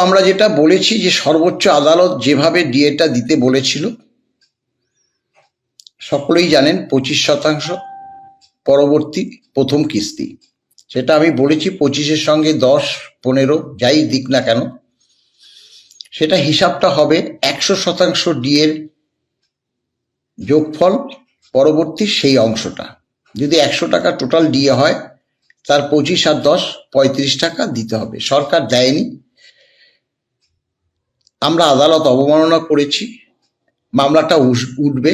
আমরা যেটা বলেছি যে সর্বোচ্চ আদালত যেভাবে ডিএটা দিতে বলেছিল, সকলেই জানেন 25% পরবর্তী প্রথম কিস্তি, সেটা আমি বলেছি 25-এর সঙ্গে 10-15 যাই দিক না কেন, সেটা হিসাবটা হবে 100% ডিএর যোগফল পরবর্তী সেই অংশটা। যদি 100 টাকা টোটাল ডিএ হয়, তার 25 আর 10 35 টাকা দিতে হবে। সরকার দেয়নি, আমরা আদালত অবমাননা করেছি, মামলাটা উঠবে,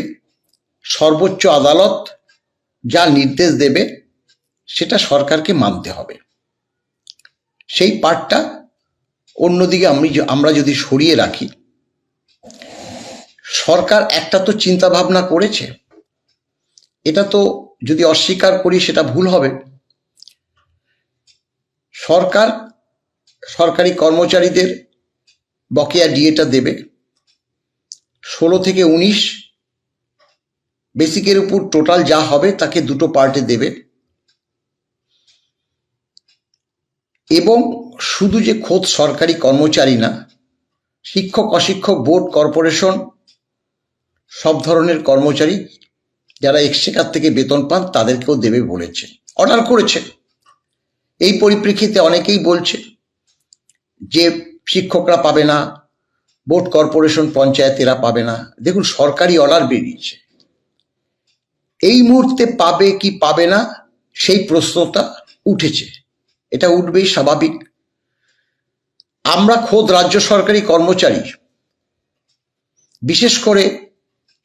সর্বোচ্চ আদালত যা নির্দেশ দেবে সেটা সরকারকে মানতে হবে। সেই পার্টটা অন্যদিকে আমরা যদি সরিয়ে রাখি, সরকার একটা তো চিন্তা ভাবনা করেছে, এটা তো যদি অস্বীকার করি সেটা ভুল হবে। সরকার সরকারি কর্মচারীদের বকেয়া ডিএটা দেবে 16 থেকে 19, বেসিকের উপর টোটাল যা হবে তাকে দুটো পার্টে দেবে। এবং শুধু যে খোদ সরকারি কর্মচারী না, শিক্ষক, অশিক্ষক, বোর্ড, কর্পোরেশন, সব ধরনের কর্মচারী যারা এক্সচেকার থেকে বেতন পান তাদেরকেও দেবে বলেছে, অর্ডার করেছে। এই পরিপ্রেক্ষিতে অনেকেই বলছে যে শিক্ষকরা পাবে না, বোর্ড, কর্পোরেশন, পঞ্চায়েত এরা পাবে না। দেখুন, সরকারি অর্ডার বেরিয়েছে, এই মুহূর্তে পাবে কি পাবে না সেই প্রশ্নটা উঠেছে, এটা উঠবেই স্বাভাবিক। আমরা খোদ রাজ্য সরকারি কর্মচারী, বিশেষ করে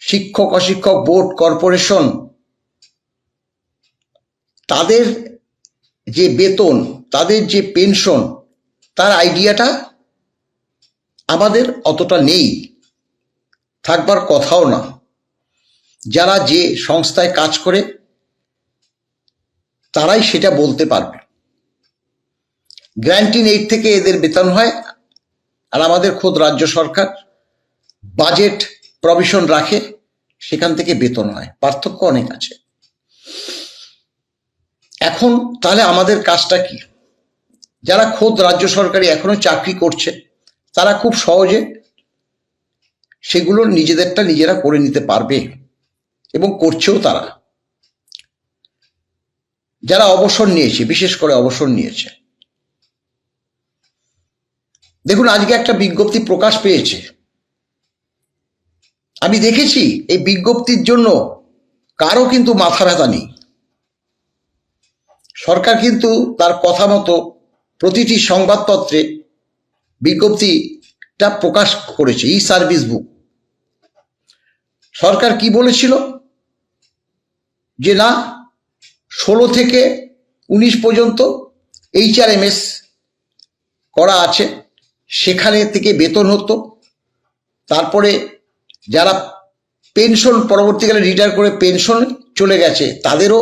শিক্ষক, অশিক্ষক, বোর্ড, কর্পোরেশন, তাদের যে বেতন, তাদের যে পেনশন, তার আইডিয়াটা আমাদের অতটা নেই, থাকবার কথাও না। যারা যে সংস্থায় কাজ করে তারাই সেটা বলতে পারবে। গ্র্যান্টিন এইড থেকে এদের বেতন হয়, আর আমাদের খোদ রাজ্য সরকার বাজেট প্রভিশন রাখে, সেখান থেকে বেতন হয়, পার্থক্য অনেক আছে। এখন তাহলে আমাদের কাজটা কি? যারা খোদ রাজ্য সরকারি এখনো চাকরি করছে তারা খুব সহজে সেগুলো নিজেদেরটা নিজেরা করে নিতে পারবে এবং করছেও তারা। যারা অবসর নিয়েছে, বিশেষ করে অবসর নিয়েছে, দেখুন আজকে একটা বিজ্ঞপ্তি প্রকাশ পেয়েছে, আমি দেখেছি এই বিজ্ঞপ্তির জন্য কারো কিন্তু মাথা ব্যথা নেই। সরকার কিন্তু তার কথা মতো প্রতিটি সংবাদপত্রে বিজ্ঞপ্তিটা প্রকাশ করেছে। ই সার্ভিস বুক, সরকার কি বলেছিল যে না, 16 থেকে 19 পর্যন্ত HRMS করা আছে, সেখানে থেকে বেতন হতো। তারপরে যারা পেনশন পরবর্তীকালে রিটায়ার করে পেনশন চলে গেছে তাদেরও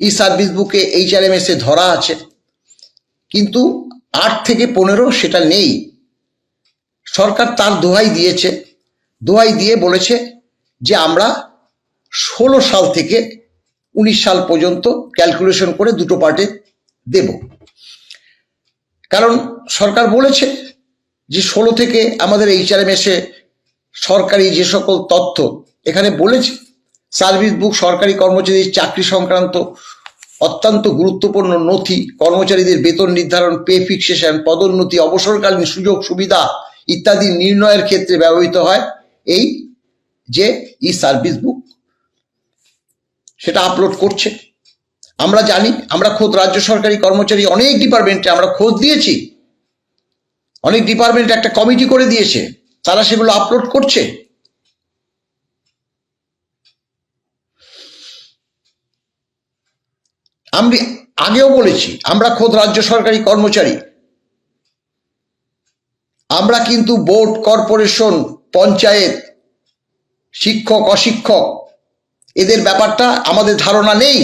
ই সার্ভিস বুকে HRMS এ ধরা আছে, কিন্তু 8 থেকে 15 সেটা নেই। সরকার তার দোহাই দিয়েছে, দোহাই দিয়ে বলেছে যে আমরা 16 সাল থেকে 19 সাল পর্যন্ত ক্যালকুলেশন করে দুটো পার্টে দেব। কারণ সরকার বলেছে যে 16 থেকে আমাদের HRMS এ সরকারি যে সকল তথ্য এখানে বলেছে, সার্ভিস বুক সরকারি কর্মচারীদের চাকরি সংক্রান্ত অত্যন্ত গুরুত্বপূর্ণ নথি, কর্মচারীদের বেতন নির্ধারণ, পে ফিক্সেশন, পদোন্নতি, অবসরকালীন সুযোগ সুবিধা ইত্যাদি নির্ণয়ের ক্ষেত্রে ব্যবহৃত হয় এই যে ই সার্ভিস বুক, সেটা আপলোড করছে। আমরা জানি, আমরা খোদ রাজ্য সরকারি কর্মচারী, অনেক ডিপার্টমেন্টে আমরা খোঁজ দিয়েছি, অনেক ডিপার্টমেন্ট একটা কমিটি করে দিয়েছে, তারা সেগুলো আপলোড করছে। আমি আগেও বলেছি, আমরা খোদ রাজ্য সরকারি কর্মচারী, আমরা কিন্তু বোর্ড, কর্পোরেশন, পঞ্চায়েত, শিক্ষক, অশিক্ষক এদের ব্যাপারটা আমাদের ধারণা নেই।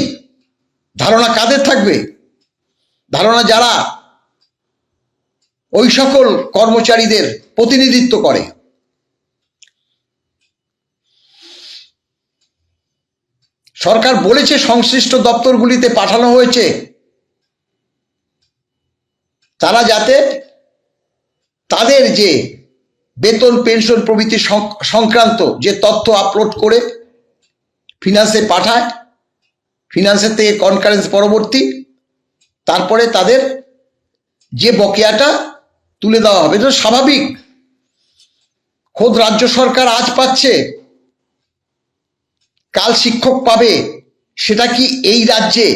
ধারণা কাদের থাকবে? ধারণা যারা ওই সকল কর্মচারীদের প্রতিনিধিত্ব করে। সরকার বলেছে সংশ্লিষ্ট দপ্তরগুলিতে পাঠানো হয়েছে, তারা যাতে তাদের যে বেতন পেনশন প্রভৃতি সংক্রান্ত যে তথ্য আপলোড করে ফিনান্সে পাঠায়, ফিনান্সের থেকে কনকারেন্স পরবর্তী, তারপরে তাদের যে বকেয়াটা তুলে দেওয়া হবে। এটা স্বাভাবিক। খোদ রাজ্য সরকার আজ পাচ্ছে, কাল শিক্ষক পাবে। সেটা কি এই রাজ্যে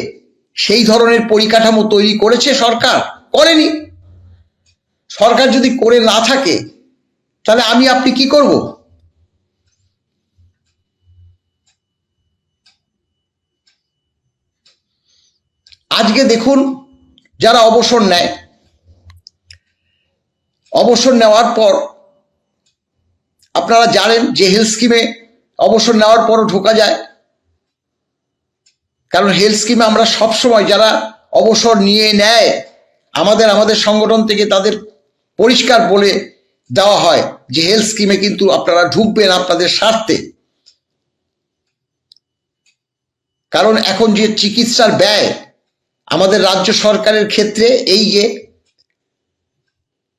সেই ধরনের পরিকাঠামো তৈরি করেছে সরকার? করেনি। সরকার যদি করে না থাকে তাহলে আমি আপনি কি করব? আজকে দেখুন, যারা অবসর নেয়, অবসর নেওয়ার পর আপনারা জানেন যে হেলথ স্কিমে অবসর নেওয়ার পরও ঢোকা যায়। কারণ হেলথ স্কিমে আমরা সবসময় যারা অবসর নিয়ে নেয়, আমাদের সংগঠন থেকে তাদের পরিষ্কার বলে দেওয়া হয় যে হেলথ স্কিমে কিন্তু আপনারা ঢুকবেন আপনাদের স্বার্থে। কারণ এখন যে চিকিৎসার ব্যয় আমাদের রাজ্য সরকারের ক্ষেত্রে, এই যে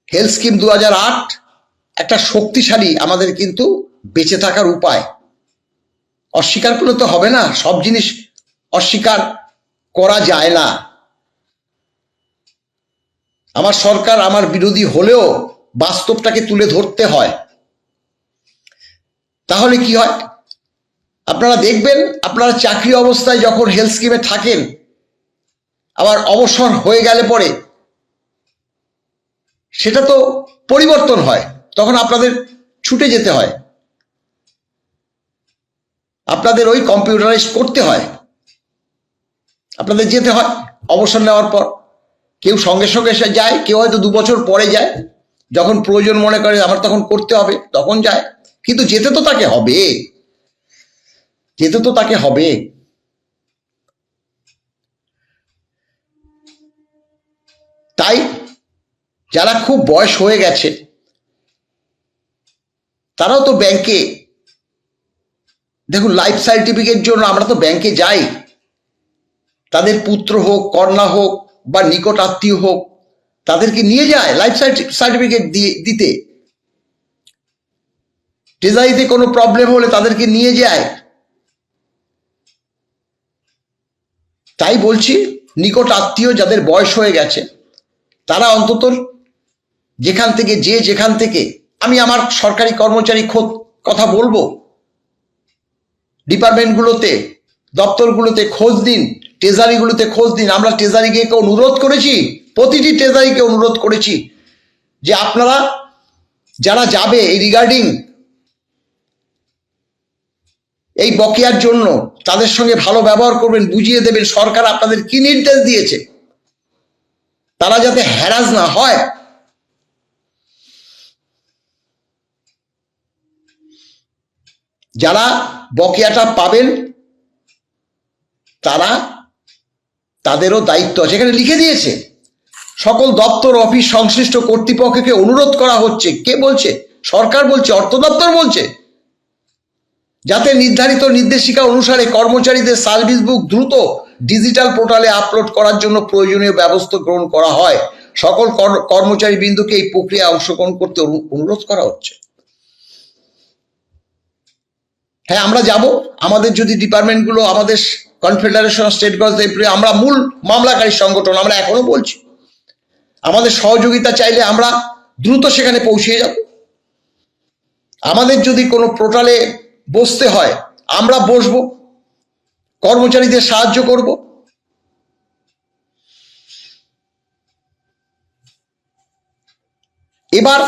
হেলথ স্কিম 2008 একটা শক্তিশালী আমাদের কিন্তু বেঁচে থাকার উপায়। অস্বীকার করলে তো হবে না, সব জিনিস অস্বীকার করা যায় না। আমার সরকার আমার বিরোধী হলেও বাস্তবটাকে তুলে ধরতে হয়। তাহলে কি হয় আপনারা দেখবেন, আপনারা চাকরি অবস্থায় যখন হেলথ স্কিমে থাকেন, আবার অবসর হয়ে গেলে পরে সেটা তো পরিবর্তন হয়, তখন আপনাদের ছুটে যেতে হয়, আপনাদের ওই কম্পিউটারাইজ করতে হয়, আপনাদের যেতে হয় অবসর নেওয়ার পর। কেউ সঙ্গে সঙ্গে যায়, কেউ হয়তো 2 বছর পরে যায়, যখন প্রয়োজন মনে করে আমার তখন করতে হবে তখন যায়। কিন্তু যেতে তো তাকে হবে, যেতে তো তাকে হবে। তাই যারা খুব বয়স হয়ে গেছে তারাও তো ব্যাংকে, দেখুন লাইফ সার্টিফিকেট জন্য আমরা তো ব্যাংকে যাই, তাদের পুত্র হোক, কন্যা হোক বা নিকট আত্মীয় হোক, তাদেরকে নিয়ে যায় লাইফ সার্টিফিকেট দিতে। ট্রেজারিতে কোনো প্রবলেম হলে তাদেরকে নিয়ে যায়। তাই বলছি, নিকট আত্মীয় যাদের বয়স হয়ে গেছে তারা অন্তত যেখান থেকে আমি আমার সরকারি কর্মচারী কথা বলবো, ডিপার্টমেন্টগুলোতে, দপ্তরগুলোতে খোঁজ দিন, ট্রেজারিগুলোতে খোঁজ দিন। আমরা ট্রেজারিকে অনুরোধ করেছি, প্রতিটি ট্রেজারিকে অনুরোধ করেছি যে আপনারা যারা যাবে এই রিগার্ডিং এই বকেয়ার জন্য, তাদের সঙ্গে ভালো ব্যবহার করবেন, বুঝিয়ে দেবেন সরকার আপনাদের কি নির্দেশ দিয়েছে, তারা যাতে হ্যারাস না হয়। যারা বকেয়াটা পাবেন তাদেরও দায়িত্ব আছে, এখানে লিখে দিয়েছে। সকল দপ্তর অফিস সংশ্লিষ্ট কর্তৃপক্ষকে অনুরোধ করা হচ্ছে। কে বলছে? সরকার বলছে, অর্থ দপ্তর বলছে, যাতে নির্ধারিত নির্দেশিকা অনুসারে কর্মচারীদের সার্ভিস বুক দ্রুত ডিজিটাল পোর্টালে আপলোড করার জন্য প্রয়োজনীয় ব্যবস্থা গ্রহণ করা হয়। সকল কর্মচারী বিন্দুকে এই প্রক্রিয়া অংশগ্রহণ করতে অনুরোধ করা হচ্ছে। হ্যাঁ, আমরা যাব। আমাদের যদি ডিপার্টমেন্টগুলো, আমাদের কনফেডারেশন অফ স্টেট গভর্নমেন্ট, আমরা মূল মামলাকারী সংগঠন, আমরা এখনো বলছি আমাদের সহযোগিতা চাইলে আমরা দ্রুত সেখানে পৌঁছে যাব। আমাদের যদি কোনো পোর্টালে বসতে হয় আমরা বসবো, কর্মচারীদের সাহায্য করব। এবার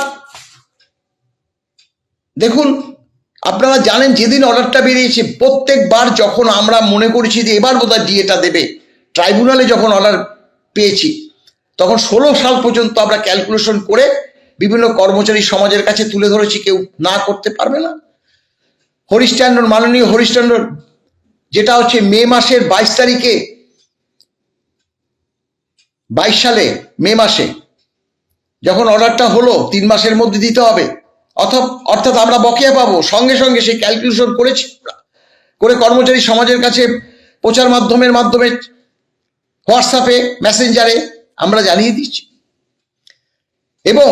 দেখুন, আপনারা জানেন যেদিন অর্ডারটা বেরিয়েছে, প্রত্যেকবার যখন আমরা মনে করেছি যে এবার বোধহয় ডিএটা দেবে, ট্রাইব্যুনালে যখন অর্ডার পেয়েছি তখন 16 সাল পর্যন্ত আমরা ক্যালকুলেশন করে বিভিন্ন কর্মচারী সমাজের কাছে তুলে ধরেছি, কেউ না করতে পারবে না। মাননীয় হরিশ ট্যান্ডন যেটা হচ্ছে মে মাসের 22 তারিখে, 22 সালে মে মাসে যখন অর্ডারটা হলো 3 মাসের মধ্যে দিতে হবে, অর্থাৎ আমরা বকেয়া পাবো, সঙ্গে সঙ্গে সেই ক্যালকুলেশন করেছি, করে কর্মচারী সমাজের কাছে প্রচার মাধ্যমে হোয়াটসঅ্যাপে, মেসেঞ্জারে আমরা জানিয়ে দিচ্ছি। এবং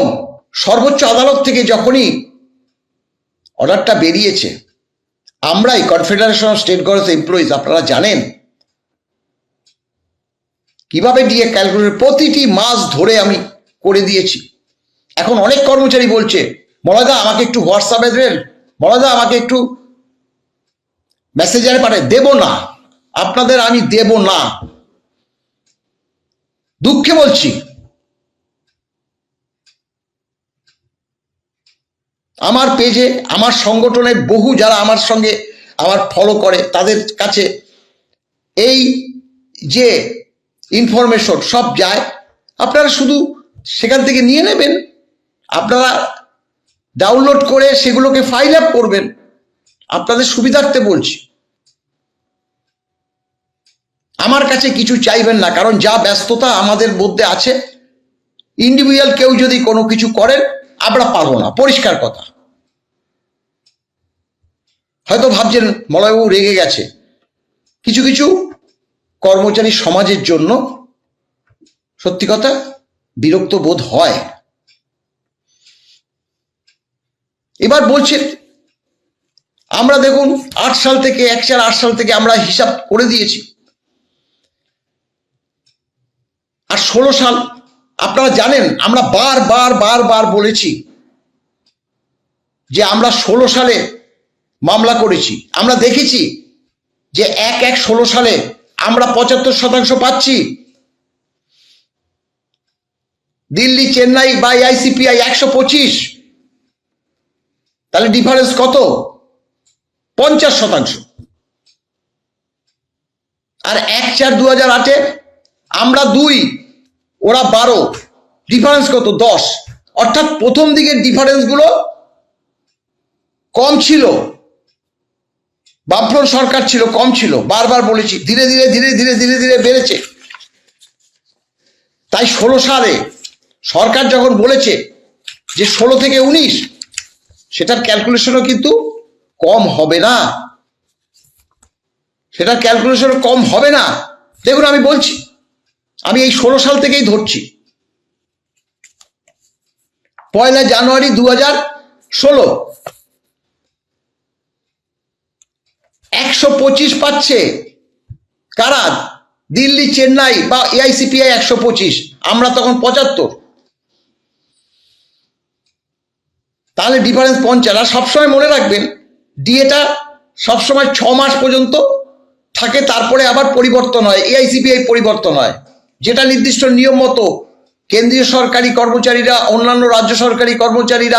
সর্বোচ্চ আদালত থেকে যখনই অর্ডারটা বেরিয়েছে, আমরাই confederation of state government employees, আপনারা জানেন কিভাবে ডিএ ক্যালকুলেটর প্রতিটি মাস ধরে আমি করে দিয়েছি। এখন অনেক কর্মচারী বলছে, মলয়দা আমাকে একটু হোয়াটসঅ্যাপে দেবেন, মলয়দা আমাকে একটু মেসেঞ্জারে পাঠায়। দেব না, আপনাদের আমি দেব না, দুঃখে বলছি। আমার পেজে, আমার সংগঠনের বহু যারা আমার সঙ্গে আমার ফলো করে, তাদের কাছে এই যে ইনফরমেশন সব যায়, আপনারা শুধু সেখান থেকে নিয়ে নেবেন, আপনারা ডাউনলোড করে সেগুলোকে ফাইল আপ করবেন, আপনাদের সুবিধার্থে বলছি। আমার কাছে কিছু চাইবেন না, কারণ যা ব্যস্ততা আমাদের মধ্যে আছে, ইন্ডিভিজুয়াল কেউ যদি কোনো কিছু করেন আমরা পারবো না, পরিষ্কার কথা। হয়তো ভাবছেন মলয়বাবু রেগে গেছে, কিছু কিছু কর্মচারী সমাজের জন্য সত্যি কথা বিরক্ত বোধ হয়। এবার বলছেন আমরা দেখুন 8 সাল থেকে 1-8 সাল থেকে আমরা হিসাব করে দিয়েছি, আর 16 সাল আপনারা জানেন আমরা বার বলেছি যে আমরা 16 সালে মামলা করেছি। আমরা দেখেছি যে 1/1/16 সালে আমরা 75% পাচ্ছি, দিল্লি, চেন্নাই বা আইসিপিআই 125, তাহলে ডিফারেন্স কত? 50%। আর 1/4/2008 আমরা 2, ওরা 12, ডিফারেন্স কত? 10। অর্থাৎ প্রথম দিকের ডিফারেন্স গুলো কম ছিল, বামফ্রন্ট সরকার ছিল, কম ছিল, বারবার বলেছি। ধীরে ধীরে বেড়েছে। তাই 16 সালে সরকার যখন বলেছে যে 16 থেকে 19, সেটার ক্যালকুলেশনও কিন্তু কম হবে না, সেটার ক্যালকুলেশন কম হবে না। দেখুন আমি বলছি, আমি এই 16 সাল থেকেই ধরছি। 1 জানুয়ারি 2016 125 পাচ্ছে কারা? দিল্লি, চেন্নাই বা এআইসিপিআই 125, আমরা তখন 75, তাহলে ডিফারেন্স 50। আর সবসময় মনে রাখবেন ডিএটা সবসময় 6 মাস পর্যন্ত থাকে, তারপরে আবার পরিবর্তন হয়, এআইসিপিআই পরিবর্তন হয়, যেটা নির্দিষ্ট নিয়ম মতো কেন্দ্রীয় সরকারি কর্মচারীরা, অন্যান্য রাজ্য সরকারি কর্মচারীরা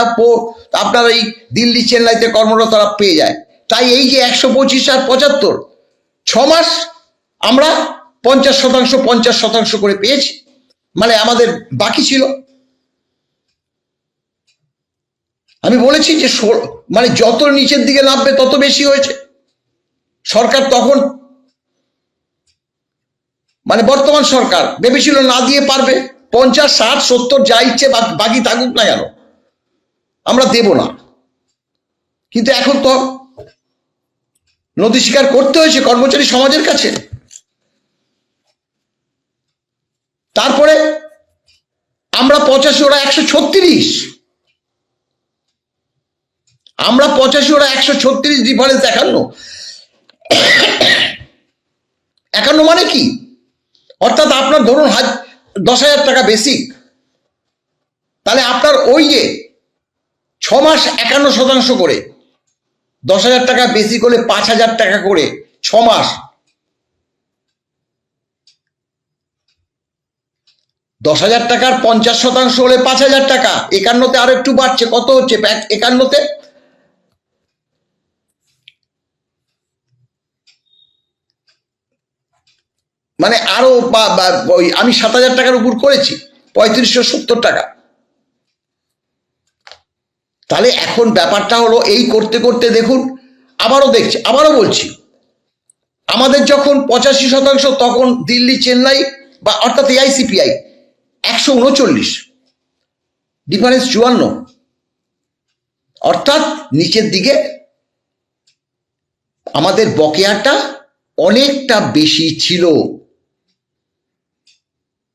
আপনার এই দিল্লি, চেন্নাইতে কর্মরতরা পেয়ে যায়। তাই এই যে 125 আর 75, 6 মাস আমরা 50% করে পেয়েছি, মানে আমাদের বাকি ছিল। আমি বলেছি যে মানে যত নিচের দিকে নামবে তত বেশি হয়েছে। সরকার তখন, মানে বর্তমান সরকার ভেবেছিল না দিয়ে পারবে, 50, 60, 70 যা ইচ্ছে বাকি থাকুক না কেন, আমরা দেব না। কিন্তু এখন তো নথি স্বীকার করতে হয়েছে কর্মচারী সমাজের কাছে। তারপরে আমরা 85, ওরা 136, আমরা 85, ওরা 136, ডিফারেন্স 51 মানে কি? অর্থাৎ আপনার ধরুন 10,000 টাকা বেসিক, তাহলে আপনার ওই যে 6 মাস 51% করে, 10,000 টাকা বেসিক হলে 5,000 টাকা করে 6 মাস, 10,000 টাকার 50% হলে 5,000 টাকা। 51-তে আরো একটু বাড়ছে, কত হচ্ছে 51-তে? মানে আরো আমি 7,000 টাকার উপর করেছি, 3570 টাকা। তাহলে এখন ব্যাপারটা হলো এই করতে করতে দেখুন, আবারও বলছি, আমাদের যখন 85%, তখন দিল্লি, চেন্নাই বা অর্থাৎ এআইসিপিআই 139, ডিফারেন্স 54, অর্থাৎ নিচের দিকে আমাদের বকেয়াটা অনেকটা বেশি ছিল।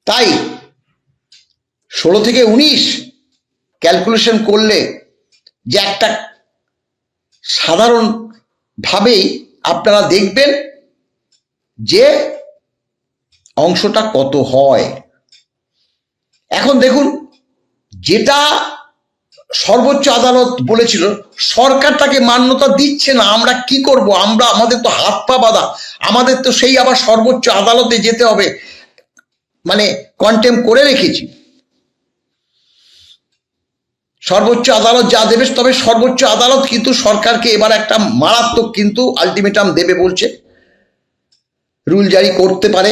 তাই 16 থেকে 19 ক্যালকুলেশন করলে যে একটা সাধারণ ভাবেই আপনারা দেখবেন যে অংশটা কত হয়। এখন দেখুন, যেটা সর্বোচ্চ আদালত বলেছিল সরকার তাকে মান্যতা দিচ্ছে না, আমরা কি করব? আমাদের তো হাত পা বাঁধা, আমাদের তো সেই আবার সর্বোচ্চ আদালতে যেতে হবে, মানে কন্টেম করে রেখেছি। সর্বোচ্চ আদালত যা দেবে, তবে সর্বোচ্চ আদালত কিন্তু সরকারকে এবার একটা মারাত্মক কিন্তু আলটিমেটাম দেবে বলছে, রুল জারি করতে পারে।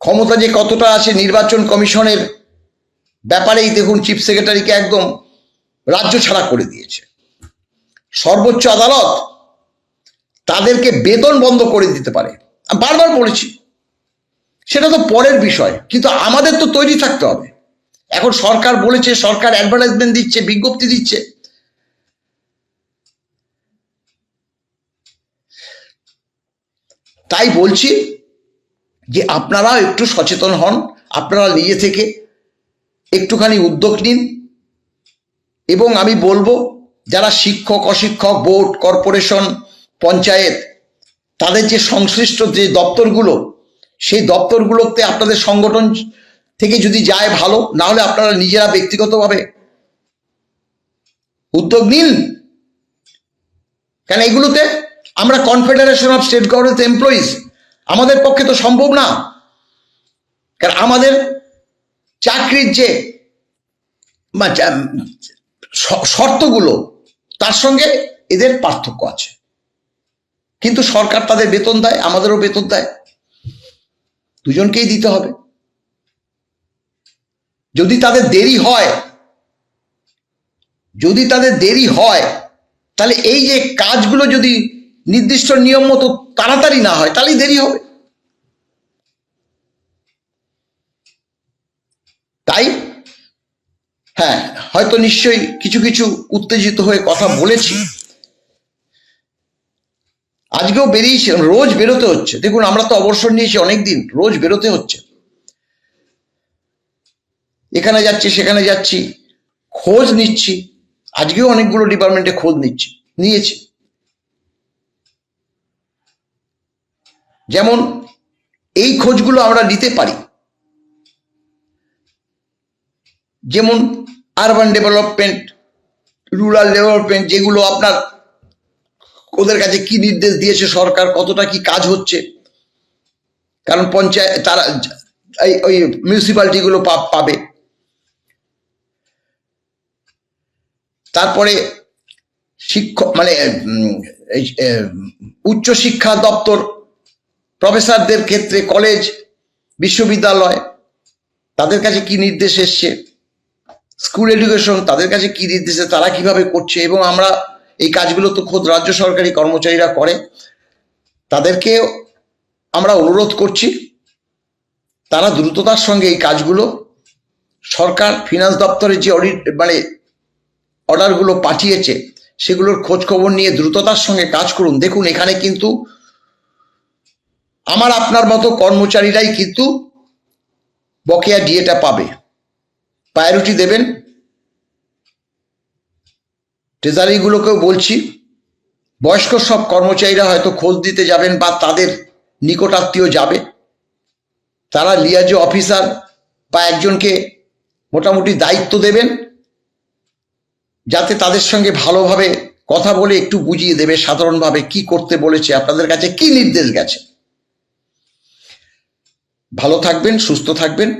ক্ষমতা যে কতটা আছে নির্বাচন কমিশনের ব্যাপারেই দেখুন, চিফ সেক্রেটারিকে একদম রাজ্য ছাড়া করে দিয়েছে। সর্বোচ্চ আদালত তাদেরকে বেতন বন্ধ করে দিতে পারে, বারবার বলেছি, সেটা তো পরের বিষয়, কিন্তু আমাদের তো তৈরি থাকতে হবে। এখন সরকার বলেছে, সরকার অ্যাডভার্টাইজমেন্ট দিচ্ছে, বিজ্ঞপ্তি দিচ্ছে, তাই বলছি যে আপনারা একটু সচেতন হন, আপনারা নিজে থেকে একটুখানি উদ্যোগ নিন। এবং আমি বলবো, যারা শিক্ষক, অশিক্ষক, বোর্ড, কর্পোরেশন, পঞ্চায়েত, তাদের যে সংশ্লিষ্ট যে দপ্তরগুলো, সেই দপ্তরগুলোতে আপনাদের সংগঠন থেকে যদি যায় ভালো, না হলে আপনারা নিজেরা ব্যক্তিগতভাবে উদ্যোগ নিন। কেন এগুলোতে আমরা confederation of state government employees, আমাদের পক্ষে তো সম্ভব না, কারণ আমাদের চাকরির যে শর্তগুলো, তার সঙ্গে এদের পার্থক্য আছে। কিন্তু সরকার তাদের বেতন দেয়, আমাদেরও বেতন দেয়, দুজনকেই দিতে হবে। যদি তাদের দেরি হয়, তাহলে এই যে কাজগুলো যদি নির্দিষ্ট নিয়ম মতো তাড়াতাড়ি না হয়, তাহলেই দেরি হবে। তাই হ্যাঁ, হয়তো নিশ্চয়ই কিছু কিছু উত্তেজিত হয়ে কথা বলেছি, আজকেও বেরিয়েছি, রোজ বেরোতে হচ্ছে। দেখুন, আমরা তো অবসর নিয়েছি অনেকদিন, রোজ বেরোতে হচ্ছে, এখানে যাচ্ছি সেখানে যাচ্ছি, খোঁজ নিচ্ছি। আজকেও অনেকগুলো ডিপার্টমেন্টে খোঁজ নিয়েছি। যেমন এই খোঁজগুলো আমরা নিতে পারি, যেমন আরবান ডেভেলপমেন্ট, রুরাল ডেভেলপমেন্ট, যেগুলো আপনার ওদের কাছে কি নির্দেশ দিয়েছে সরকার, কতটা কি কাজ হচ্ছে, কারণ পঞ্চায়েত তারা ওই মিউনিসিপ্যালিটিগুলো পাবে। তারপরে শিক্ষক মানে উচ্চশিক্ষা দপ্তর, প্রফেসরদের ক্ষেত্রে কলেজ, বিশ্ববিদ্যালয়, তাদের কাছে কি নির্দেশ এসছে, স্কুল এডুকেশন, তাদের কাছে কি নির্দেশে তারা কিভাবে করছে। এবং আমরা এই কাজগুলো তো খোদ রাজ্য সরকারি কর্মচারীরা করে, তাদেরকে আমরা অনুরোধ করছি তারা দ্রুততার সঙ্গে এই কাজগুলো, সরকার ফিনান্স দপ্তরের যে অর্ডারগুলো পাঠিয়েছে সেগুলোর খোঁজ খবর নিয়ে দ্রুততার সঙ্গে কাজ করুন। দেখুন, এখানে কিন্তু আমার আপনার মতো কর্মচারীরাই কিন্তু বকেয়া ডিএটা পাবে, প্রায়োরিটি দেবেন। ট্রেজারিগুলোকেও বলছি, বয়স্ক সব কর্মচারীরা হয়তো খোঁজ দিতে যাবেন বা তাদের নিকটাত্মীয় যাবে, তারা লিয়াজো অফিসার বা একজনকে মোটামুটি দায়িত্ব দেবেন, যাতে তাদের সঙ্গে ভালোভাবে কথা বলে একটু বুঝিয়ে দেবে সাধারণভাবে কি করতে বলেছে, আপনাদের কাছে কি নির্দেশ গেছে। ভালো থাকবেন, সুস্থ থাকবেন।